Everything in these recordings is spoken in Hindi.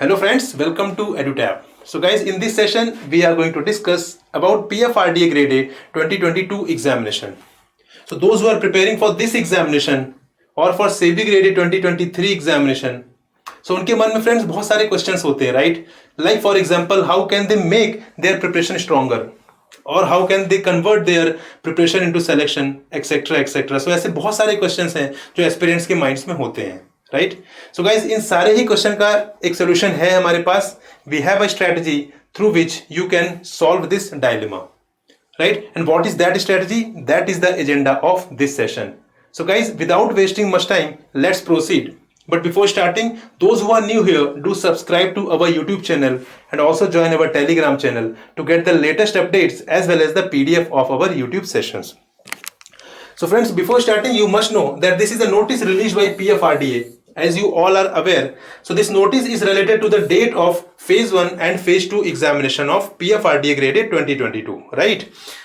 Hello friends, welcome to EduTab. So guys, in this session we are going to discuss about PFRDA Grade A 2022 examination. So those who are preparing for this examination or for SEBI Grade A 2023 examination, so उनके मन में फ्रेंड्स बहुत सारे क्वेश्चंस होते हैं, right? Like for example, how can they make their preparation stronger, और how can they convert their preparation into selection, etcetera etcetera. So ऐसे बहुत सारे क्वेश्चंस हैं जो एस्पिरेंट्स के माइंड्स में होते हैं, राइट? सो गाइज, इन सारे ही क्वेश्चन का एक सोल्यूशन है हमारे पास. We have a strategy through which you can solve this dilemma, right? And what is that strategy? That is the agenda of this session. So guys, without wasting much time, let's proceed. But before starting, those who are new here, do subscribe to our YouTube channel and also join our Telegram channel to get the latest updates as well as the PDF of our YouTube sessions. So friends, before starting, you must know that this is a notice released by PFRDA. As you all are aware, so this notice is related to the date of phase 1 and phase 2 examination of PFRDA Grade A 2022, right?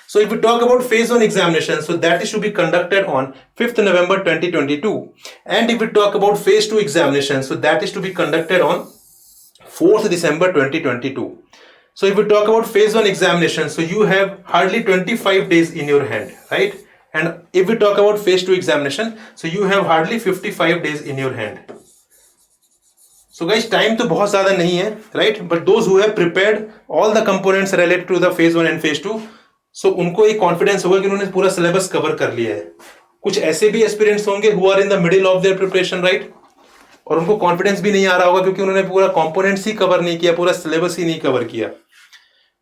So if we talk about phase 1 examination, so that is to be conducted on 5th November 2022. And if we talk about phase 2 examination, so that is to be conducted on 4th December 2022. So if we talk about phase 1 examination, so you have hardly 25 days in your hand, right? And if we talk about phase 2 examination, so you have hardly 55 days in your hand. So guys, time तो बहुत ज़्यादा नहीं है, right? But those who have prepared all the components related to the phase 1 and phase 2, so उनको एक confidence होगा कि उन्होंने पूरा syllabus cover कर लिया है. कुछ ऐसे भी aspirants होंगे who are in the middle of their preparation, right? और उनको confidence भी नहीं आ रहा होगा क्योंकि उन्होंने पूरा components ही cover नहीं किया, पूरा syllabus ही नहीं cover किया.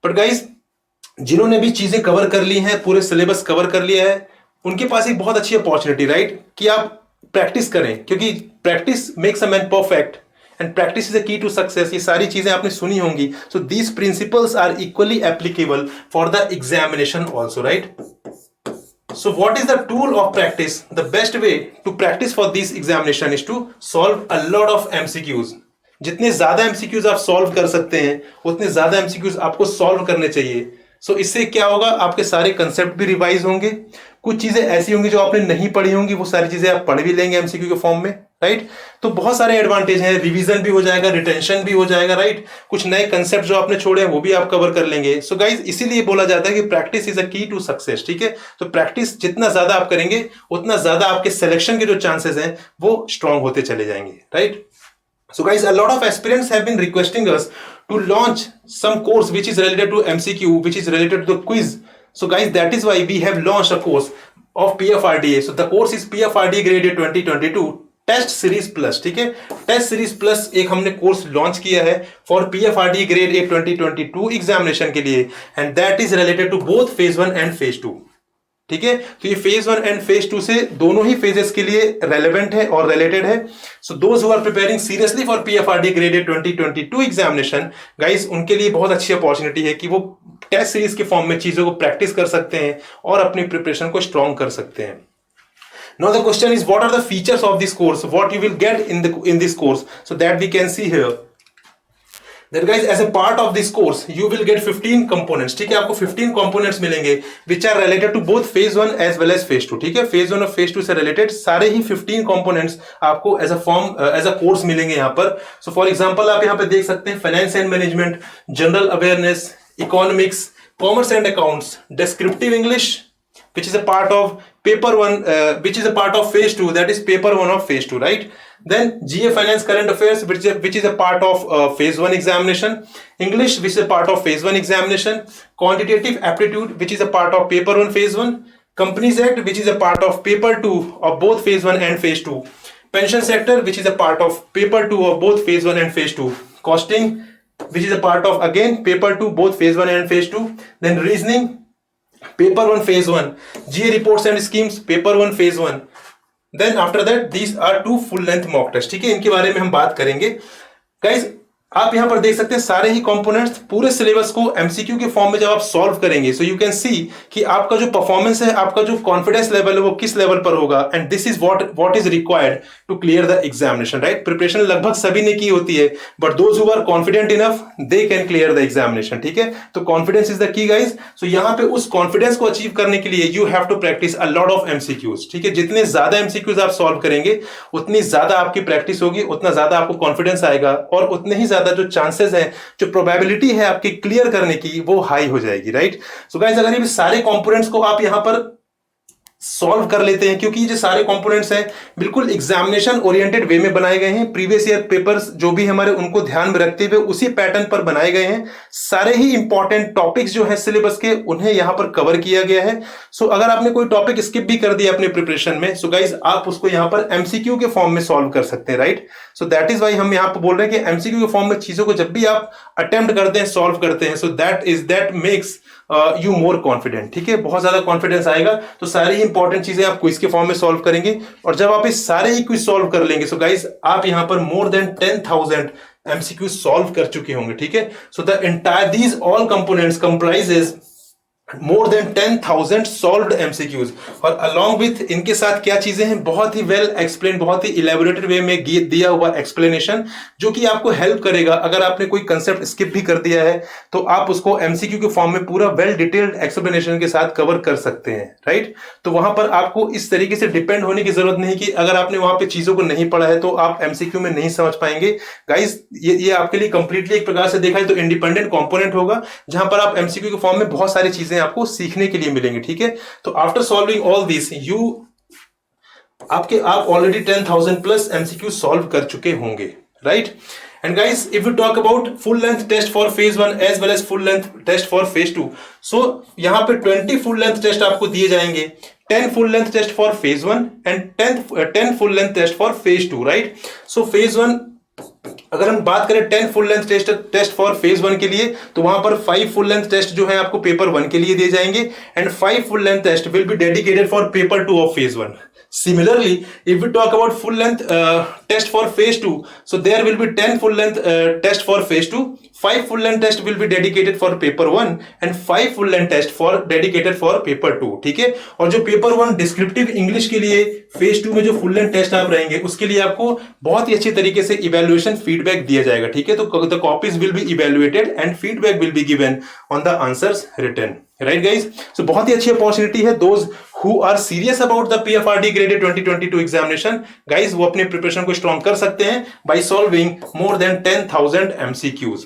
But guys, जिन्होंने भी चीज़ें cover कर ली हैं, पूरे syllabus cover कर लिया है, उनके पास एक बहुत अच्छी अपॉर्चुनिटी, राइट, कि आप प्रैक्टिस करें, क्योंकि practice makes a man perfect and practice is a key to success. ये सारी चीजें आपने सुनी होंगी. So these principles are equally applicable for the examination also, right? So what is the tool of practice? The best way to practice for this examination is to solve a lot of MCQs. जितने ज्यादा एमसीक्यूज आप सॉल्व कर सकते हैं, उतने ज्यादा एमसीक्यूज आपको सॉल्व करने चाहिए. सो इससे क्या होगा, आपके सारे कंसेप्ट भी रिवाइज होंगे. कुछ चीजें ऐसी होंगी जो आपने नहीं पढ़ी होंगी, वो सारी चीजें आप पढ़ भी लेंगे एमसीक्यू के फॉर्म में, राइट? तो बहुत सारे एडवांटेज हैं. रिवीजन भी हो जाएगा, रिटेंशन भी हो जाएगा, राइट? कुछ नए कंसेप्ट जो आपने छोड़े हैं वो भी आप कवर कर लेंगे. सो गाइज, इसीलिए बोला जाता है कि practice is a key to success, ठीक है? तो प्रैक्टिस जितना ज्यादा आप करेंगे, उतना ज्यादा आपके सिलेक्शन के जो चांसेस हैं वो स्ट्रांग होते चले जाएंगे, right? So guys, a lot of aspirants have been requesting us to launch some course which is related to MCQ, which is related to the quiz. So guys, that is why we have launched a course of PFRDA. So the course is PFRDA Grade A 2022 Test Series Plus, ठीक है? Test Series Plus एक हमने कोर्स लॉन्च किया है for PFRDA Grade A 2022 examination के लिए, and that is related to both phase 1 and phase 2. ठीक है? तो ये फेज 1 एंड फेज 2 से दोनों ही फेजेस के लिए रेलेवेंट है और रिलेटेड है. So those who are preparing seriously for PFRDA Grade A 2022 examination, guys, उनके लिए बहुत अच्छी अपॉर्चुनिटी है कि वो टेस्ट सीरीज के फॉर्म में चीजों को प्रैक्टिस कर सकते हैं और अपनी प्रिपरेशन को स्ट्रॉन्ग कर सकते हैं. Now the question is, what are the features of this course? What you will get in this course? So that we can see here. That guys, as a part of this course, you will get 15 components. ठीक है? आपको 15 components मिलेंगे which are related to both phase 1 as well as phase 2. ठीक है? phase 1 और phase 2 से related सारे ही 15 components आपको as a course मिलेंगे यहाँ पर. So for example, आप यहाँ पे देख सकते हैं finance and management, general awareness, economics, commerce and accounts, descriptive English, which is a part of paper 1, which is a part of phase 2, that is paper 1 of phase 2, right? Then GA Finance Current Affairs, which is a part of phase 1 examination. English, which is a part of phase 1 examination. Quantitative Aptitude, which is a part of paper 1 phase 1. Companies Act, which is a part of paper 2 of both phase 1 and phase 2. Pension Sector, which is a part of paper 2 of both phase 1 and phase 2. Costing, which is a part of again paper 2 both phase 1 and phase 2. Then Reasoning, paper 1 phase 1. GA Reports and Schemes, paper 1 phase 1. Then after that, these are 2 full length mock tests. ठीक है? इनके बारे में हम बात करेंगे. गाइज, आप यहां पर देख सकते हैं सारे ही कंपोनेंट्स पूरे सिलेबस को एमसीक्यू के फॉर्म में जब आप सॉल्व करेंगे, सो यू कैन सी कि आपका जो परफॉर्मेंस है, आपका जो कॉन्फिडेंस लेवल है, वो किस लेवल पर होगा. And this is what is required to clear the examination, right? Preparation लगभग सभी ने की होती है, but those who are confident enough, they can clear the examination. ठीक है? तो confidence is the key guys. So यहाँ पे उस कॉन्फिडेंस को अचीव करने के लिए you have to practice a lot of MCQs. ठीक है? जितने ज्यादा एमसीक्यूज आप सॉल्व करेंगे, उतनी ज्यादा आपकी प्रैक्टिस होगी, उतना ज्यादा आपको कॉन्फिडेंस आएगा और उतने ही ज्यादा ज्यादा जो चांसेस है, जो प्रोबेबिलिटी है आपके क्लियर करने की, वो हाई हो जाएगी, राइट। सो गाइस अगर ये सारे कंपोनेंट्स को आप यहां पर सॉल्व कर लेते हैं, क्योंकि ये जो सारे कंपोनेंट्स हैं बिल्कुल एग्जामिनेशन ओरिएंटेड वे में बनाए गए हैं, प्रीवियस ईयर पेपर्स जो भी हमारे उनको ध्यान में रखते हुए उसी पैटर्न पर बनाए गए हैं। सारे ही इंपॉर्टेंट टॉपिक्स जो है सिलेबस के उन्हें यहां पर कवर किया गया है। सो अगर आपने कोई टॉपिक स्किप भी कर दिया अपने प्रिपरेशन में, सो गाइज आप उसको यहां पर एमसीक्यू के फॉर्म में सॉल्व कर सकते हैं, right. So that is why हम यहां पर बोल रहे हैं कि एमसीक्यू के फॉर्म में चीजों को जब भी आप अटेम्प्ट करते हैं, सॉल्व करते हैं, so that makes you more confident, ठीक है, बहुत ज्यादा कॉन्फिडेंस आएगा। तो सारी इंपॉर्टेंट चीजें आप क्विज के फॉर्म में सॉल्व करेंगे, और जब आप इस सारे ही क्विज सॉल्व कर लेंगे, सो गाइस आप यहां पर मोर देन 10,000 एमसीक्यू सॉल्व कर चुके होंगे, ठीक है। So the entire these all components comprises more than 10,000 solved MCQs. और अलॉन्ग विथ इनके साथ क्या चीजें हैं, बहुत ही वेल एक्सप्लेन, बहुत ही इलेबोरेटेड वे में दिया हुआ एक्सप्लेनेशन, जो कि आपको हेल्प करेगा। अगर आपने कोई कंसेप्ट स्किप भी कर दिया है तो आप उसको एमसीक्यू के फॉर्म में पूरा वेल डिटेल्ड एक्सप्लेनेशन के साथ कवर कर सकते हैं, राइट। तो वहां पर आपको इस तरीके से डिपेंड होने की जरूरत नहीं कि अगर आपने वहां पे चीजों को नहीं पढ़ा है तो आप एमसीक्यू में नहीं समझ पाएंगे। गाइस ये आपके लिए कंप्लीटली एक प्रकार से देखा है तो इंडिपेंडेंट कंपोनेंट होगा, जहां पर आप एमसीक्यू के फॉर्म में बहुत सारी चीजें आपको सीखने के लिए मिलेंगे, ठीक है। तो आफ्टर सॉल्विंग ऑल दिस आप ऑलरेडी 10,000 प्लस एमसीक्यू सॉल्व कर चुके होंगे, right. And guys if you talk about full length test for phase 1 as well as full length test for phase 2, so यहां पे 20 फुल लेंथ टेस्ट आपको दिए जाएंगे, 10 full length test for phase 1 and 10 full length test for phase 2, right. So phase 1 अगर हम बात करें 10 full length test for phase 1 के लिए, तो वहां पर 5 फुल लेंथ टेस्ट जो है आपको पेपर 1 के लिए दिए जाएंगे, and 5 full length test will be dedicated for paper 2 of phase 1. Similarly, if we talk about full length test for phase 2, so there will be 10 full length test for phase 2, 5 full length test will be dedicated for paper 1 and 5 full length test for dedicated for paper 2. ठीक है, और जो पेपर 1 डिस्क्रिप्टिव इंग्लिश के लिए फेज 2 में जो फुल लेंथ टेस्ट आप रहेंगे उसके लिए आपको बहुत ही अच्छी तरीके से इवैल्यूएशन फीडबैक दिया जाएगा, ठीक है। तो the copies will be evaluated and feedback will be given on the answers written, right guys. So बहुत ही अच्छी अपॉर्चुनिटी है those who are serious about the PFRD graded 2022 examination, guys वो अपने प्रिपरेशन को स्ट्रॉन्ग कर सकते हैं by solving more than 10,000 MCQs.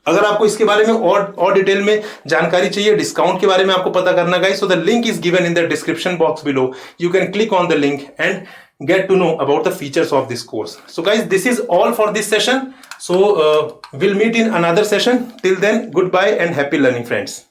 अगर आपको इसके बारे में और डिटेल में जानकारी चाहिए, डिस्काउंट के बारे में आपको पता करना guys, so the link is given in the description box below. You can click on the link and get to know about the features of this course. So guys, this is all for this session. So we'll meet in another session. Till then, goodbye and happy learning, friends.